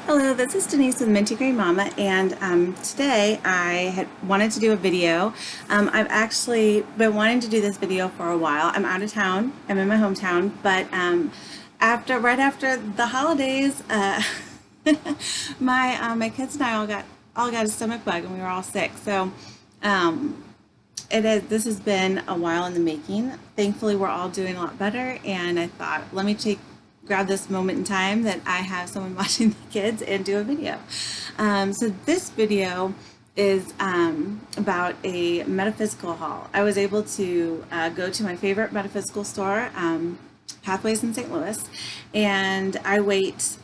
Hello, this is Denise with Minty Green Mama, and today I had wanted to do a video. I've actually been wanting to do this video for a while. I'm out of town. I'm in my hometown, but right after the holidays, my kids and I all got a stomach bug, and we were all sick. So um, this has been a while in the making. Thankfully, we're all doing a lot better, and I thought, let me grab this moment in time that I have someone watching the kids and do a video. So this video is about a metaphysical haul. I was able to go to my favorite metaphysical store, Pathways in St. Louis, and I wait,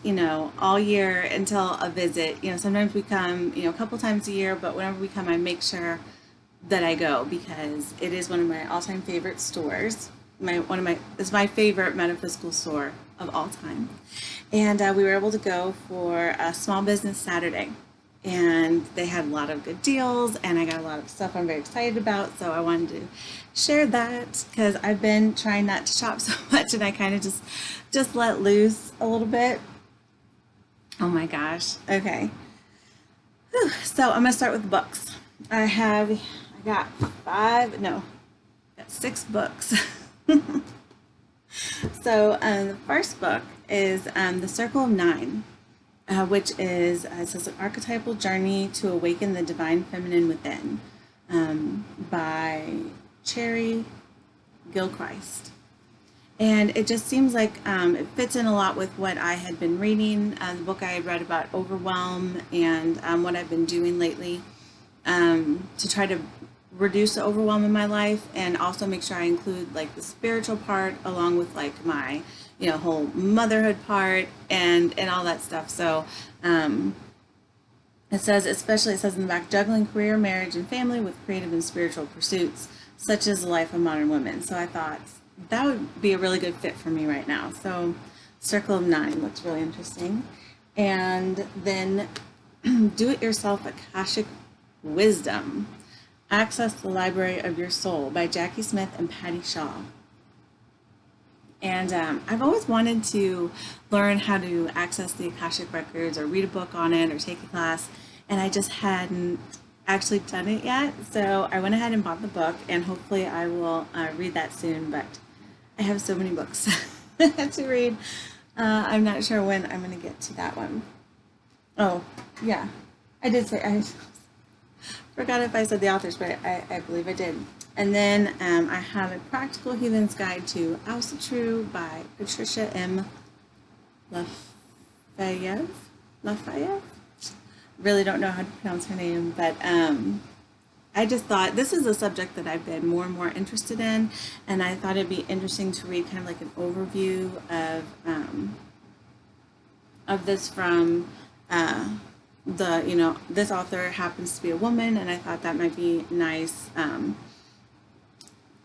all year until a visit. Sometimes we come, a couple times a year, but whenever we come, I make sure that I go because it is one of my all-time favorite stores. It's my favorite metaphysical store of all time. And we were able to go for a small business Saturday, and they had a lot of good deals, and I got a lot of stuff I'm very excited about. So I wanted to share that because I've been trying not to shop so much, and I kind of just let loose a little bit. Oh my gosh. Okay. Whew. So I'm gonna start with books. I got six books. So the first book is The Circle of Nine, which it says an archetypal journey to awaken the divine feminine within, by Cherry Gilchrist. And it just seems like it fits in a lot with what I had been reading, the book I had read about overwhelm, and what I've been doing lately to try to reduce the overwhelm in my life, and also make sure I include like the spiritual part along with like my whole motherhood part and all that stuff. So it says in the back, juggling career, marriage, and family with creative and spiritual pursuits such as the life of modern women. So I thought that would be a really good fit for me right now. So Circle of Nine looks really interesting. And then Do It Yourself Akashic Wisdom, Access the Library of Your Soul by Jackie Smith and Patty Shaw. And I've always wanted to learn how to access the Akashic Records or read a book on it or take a class, and I just hadn't actually done it yet. So I went ahead and bought the book, and hopefully I will read that soon, but I have so many books to read. I'm not sure when I'm going to get to that one. Oh, yeah, I did say I forgot if I said the authors, but I believe I did. And then I have a Practical Heathen's Guide to Asatru by Patricia M. Lafayette. Really don't know how to pronounce her name, but I just thought this is a subject that I've been more and more interested in, and I thought it'd be interesting to read kind of like an overview of this from this author happens to be a woman, and I thought that might be nice.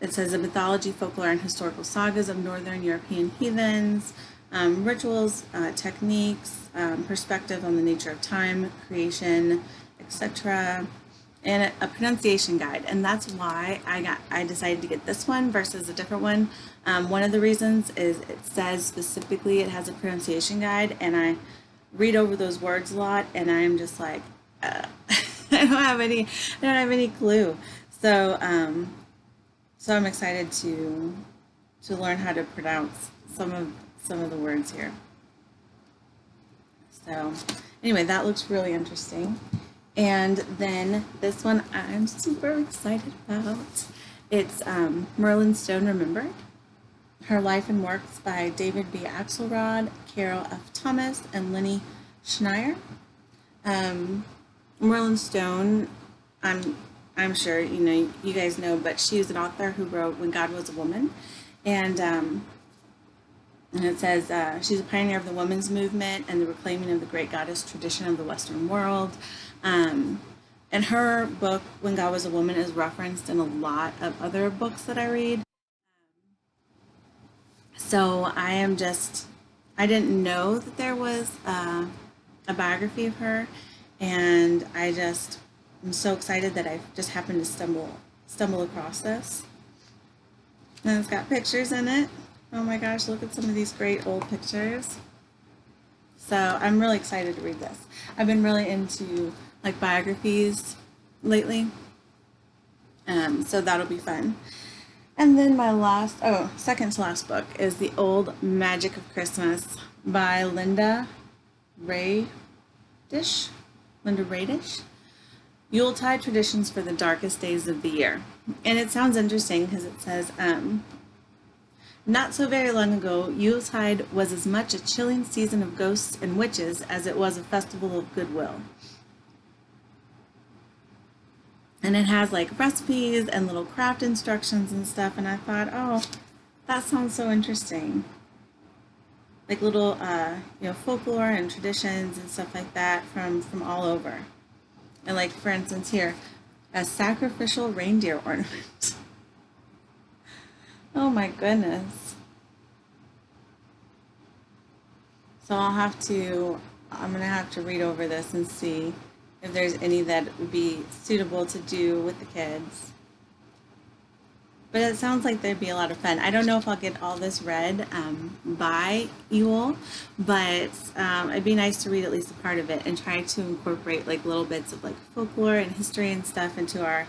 It says the mythology, folklore, and historical sagas of Northern European heathens, rituals, techniques, perspective on the nature of time, creation, etc., and a pronunciation guide. And that's why I decided to get this one versus a different one. One of the reasons is it says specifically it has a pronunciation guide, and I read over those words a lot, and I'm just like, I don't have any clue. So so I'm excited to learn how to pronounce some of the words here. So anyway, that looks really interesting. And then this one I'm super excited about. It's Merlin Stone Remembered, Her Life and Works by David B. Axelrod, Carol F. Thomas, and Lenny Schneier. Merlin Stone, I'm sure you guys know, but she is an author who wrote When God Was a Woman, and it says she's a pioneer of the women's movement and the reclaiming of the great goddess tradition of the Western world. And her book When God Was a Woman is referenced in a lot of other books that I read. So I didn't know that there was a biography of her, and I'm so excited that I just happened to stumble across this. And it's got pictures in it. Oh my gosh, look at some of these great old pictures. So I'm really excited to read this. I've been really into like biographies lately, so that'll be fun. And then my second to last book is The Old Magic of Christmas by Radish. Linda Radish. Yuletide Traditions for the Darkest Days of the Year. And it sounds interesting because it says, not so very long ago, Yuletide was as much a chilling season of ghosts and witches as it was a festival of goodwill. And it has like recipes and little craft instructions and stuff, and I thought, oh, that sounds so interesting. Like little, folklore and traditions and stuff like that from all over. And like, for instance, here, a sacrificial reindeer ornament. Oh my goodness. So I'm going to have to read over this and see if there's any that would be suitable to do with the kids. But it sounds like there'd be a lot of fun. I don't know if I'll get all this read by Yule, but it'd be nice to read at least a part of it and try to incorporate like little bits of like folklore and history and stuff into our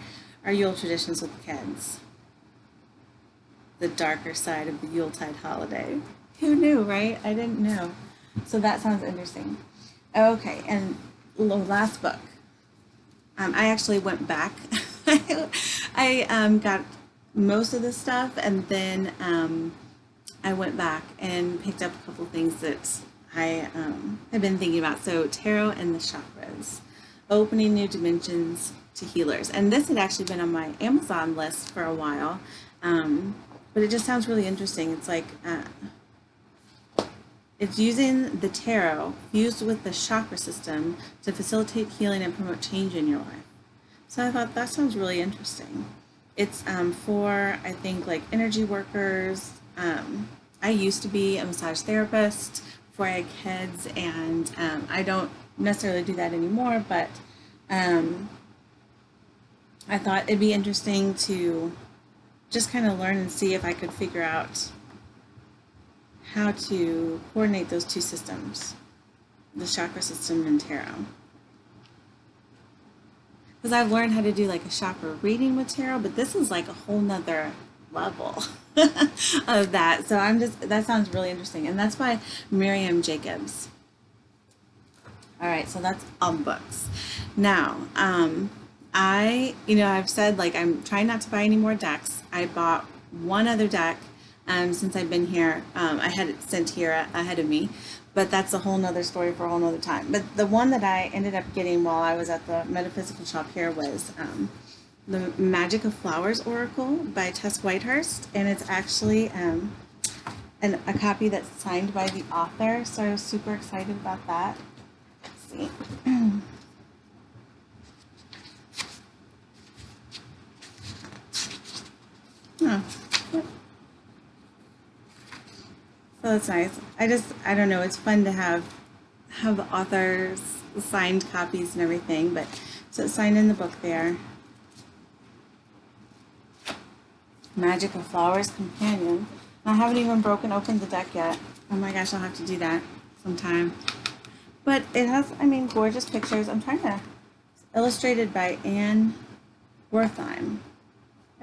Yule traditions with the kids. The darker side of the Yuletide holiday. Who knew, right? I didn't know. So that sounds interesting. Okay, and last book. I actually went back. I got most of this stuff, and then I went back and picked up a couple things that I have been thinking about. So Tarot and the Chakras, Opening New Dimensions to Healers. And this had actually been on my Amazon list for a while, but it just sounds really interesting. It's like, it's using the tarot fused with the chakra system to facilitate healing and promote change in your life. So I thought that sounds really interesting. It's for, I think, like energy workers. I used to be a massage therapist before I had kids, and I don't necessarily do that anymore, but I thought it'd be interesting to just kind of learn and see if I could figure out how to coordinate those two systems, the chakra system and tarot. Because I've learned how to do like a chakra reading with tarot, but this is like a whole nother level of that. So that sounds really interesting. And that's by Miriam Jacobs. All right, so that's all books. Now, I've said like I'm trying not to buy any more decks. I bought one other deck since I've been here. I had it sent here ahead of me, but that's a whole nother story for a whole nother time. But the one that I ended up getting while I was at the Metaphysical shop here was the Magic of Flowers Oracle by Tess Whitehurst, and it's actually a copy that's signed by the author, so I was super excited about that. Let's see. Oh. So that's nice. I don't know, it's fun to have the authors signed copies and everything, but so it's signed in the book there. Magic of Flowers Companion. I haven't even broken open the deck yet. Oh my gosh, I'll have to do that sometime. But it has, gorgeous pictures. I'm trying to, it's illustrated by Anne Wertheim.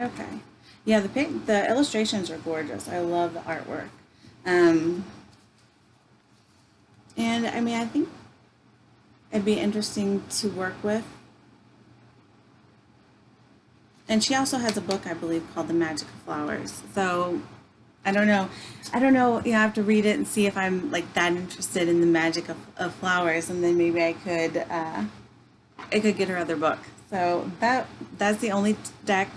Okay. Yeah, the illustrations are gorgeous. I love the artwork. And I think it'd be interesting to work with. And she also has a book, I believe, called The Magic of Flowers. So I don't know. I have to read it and see if I'm like that interested in the magic of flowers, and then maybe I could get her other book. So that's the only deck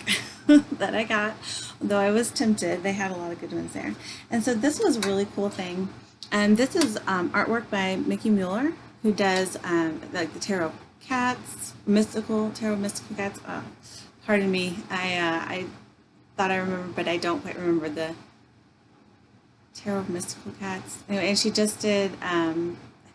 that I got, though I was tempted. They had a lot of good ones there. And so this was a really cool thing. And this is artwork by Mickey Mueller, who does like the tarot cats, mystical cats. Pardon me. I thought I remembered, but I don't quite remember the tarot of mystical cats. Anyway, and she just did, I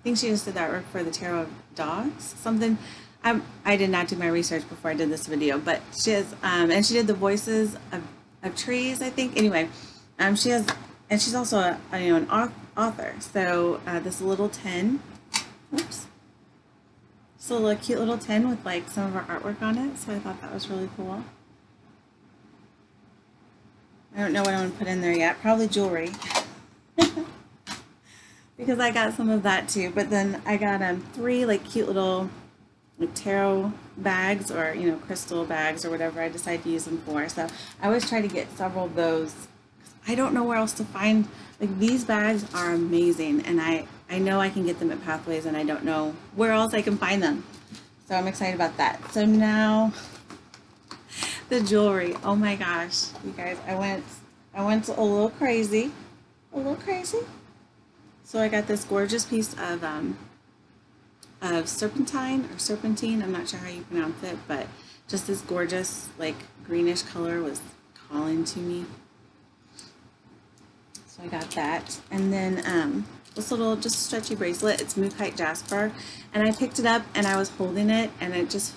think she just did the artwork for the tarot of dogs, something. I did not do my research before I did this video, but she has, and she did the voices of trees, I think. Anyway, she has, and she's also an author. So this little tin Oops. Just a little cute little tin with like some of our artwork on it, so I thought that was really cool. I don't know what I'm going to put in there yet. Probably jewelry. Because I got some of that too. But then I got 3 like cute little like tarot bags, or crystal bags, or whatever I decide to use them for. So I always try to get several of those. I don't know where else to find, like, these bags are amazing, and I know I can get them at Pathways, and I don't know where else I can find them. So I'm excited about that. So now the jewelry. Oh my gosh, you guys, I went a little crazy. So I got this gorgeous piece of serpentine or serpentine. I'm not sure how you pronounce it, but just this gorgeous like greenish color was calling to me. So I got that, and then this little just stretchy bracelet. It's Mookaite Jasper, and I picked it up and I was holding it, and it just,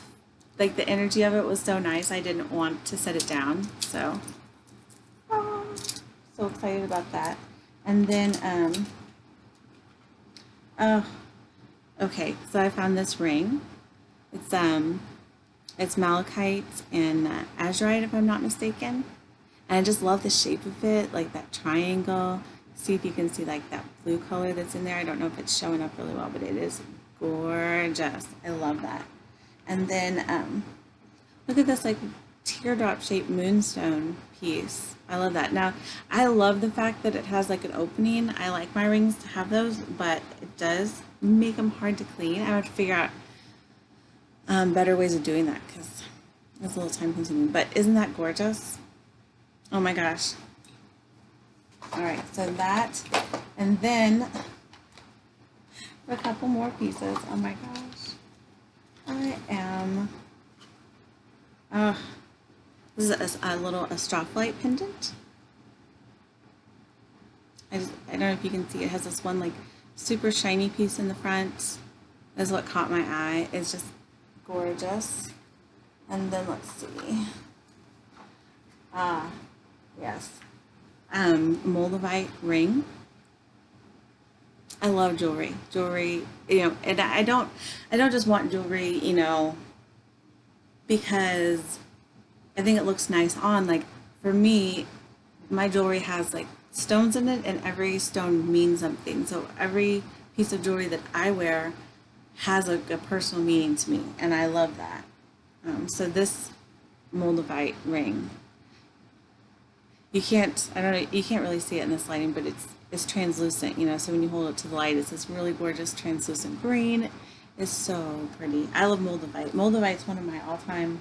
like, the energy of it was so nice. I didn't want to set it down, so so excited about that. And then oh, okay, so I found this ring. It's malachite and azurite, if I'm not mistaken. And I just love the shape of it, like that triangle. See if you can see like that blue color that's in there. I don't know if it's showing up really well, but it is gorgeous. I love that. And then look at this like teardrop shaped moonstone piece. I love that. Now, I love the fact that it has like an opening. I like my rings to have those, but it does make them hard to clean. I would figure out better ways of doing that, because it's a little time consuming. But isn't that gorgeous? Oh my gosh. All right, so that, and then a couple more pieces. Oh my gosh. I am, this is a little Astroflight pendant. I don't know if you can see, it has this one like super shiny piece in the front. That's what caught my eye. It's just gorgeous. And then let's see. Yes. Moldavite ring. I love jewelry. Jewelry, and I don't just want jewelry, because I think it looks nice on. Like, for me, my jewelry has like stones in it, and every stone means something. So every piece of jewelry that I wear has a personal meaning to me, and I love that. So this Moldavite ring, you can't really see it in this lighting, but it's translucent, so when you hold it to the light, it's this really gorgeous translucent green. It's so pretty. I love Moldavite. Moldavite's one of my all-time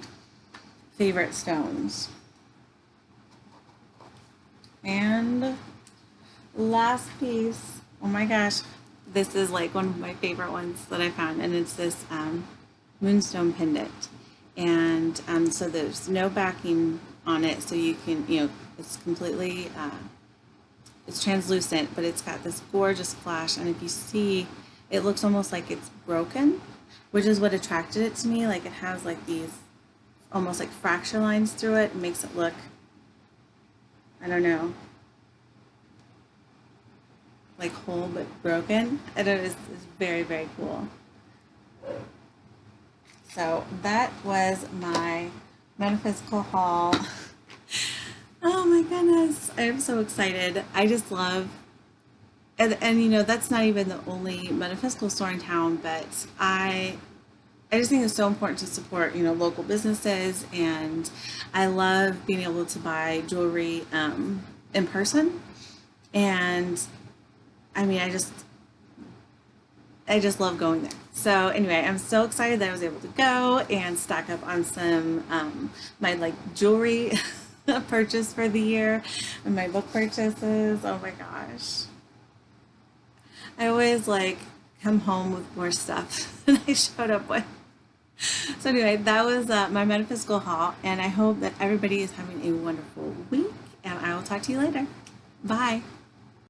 favorite stones. And last piece, oh my gosh, this is like one of my favorite ones that I found, and it's this moonstone pendant. And so there's no backing on it, so you can, it's completely, it's translucent, but it's got this gorgeous flash, and if you see, it looks almost like it's broken, which is what attracted it to me. Like, it has like these almost like fracture lines through it. It makes it look, I don't know, like whole but broken. And it's very, very cool. So that was my Metaphysical Haul. Oh my goodness, I am so excited. I just love, and that's not even the only metaphysical store in town, but I just think it's so important to support, local businesses, and I love being able to buy jewelry in person. And I mean, I just love going there. So anyway, I'm so excited that I was able to go and stock up on some my like jewelry purchase for the year, and my book purchases. Oh my gosh, I always like come home with more stuff than I showed up with. So anyway, that was my Metaphysical Haul, and I hope that everybody is having a wonderful week, and I will talk to you later. Bye.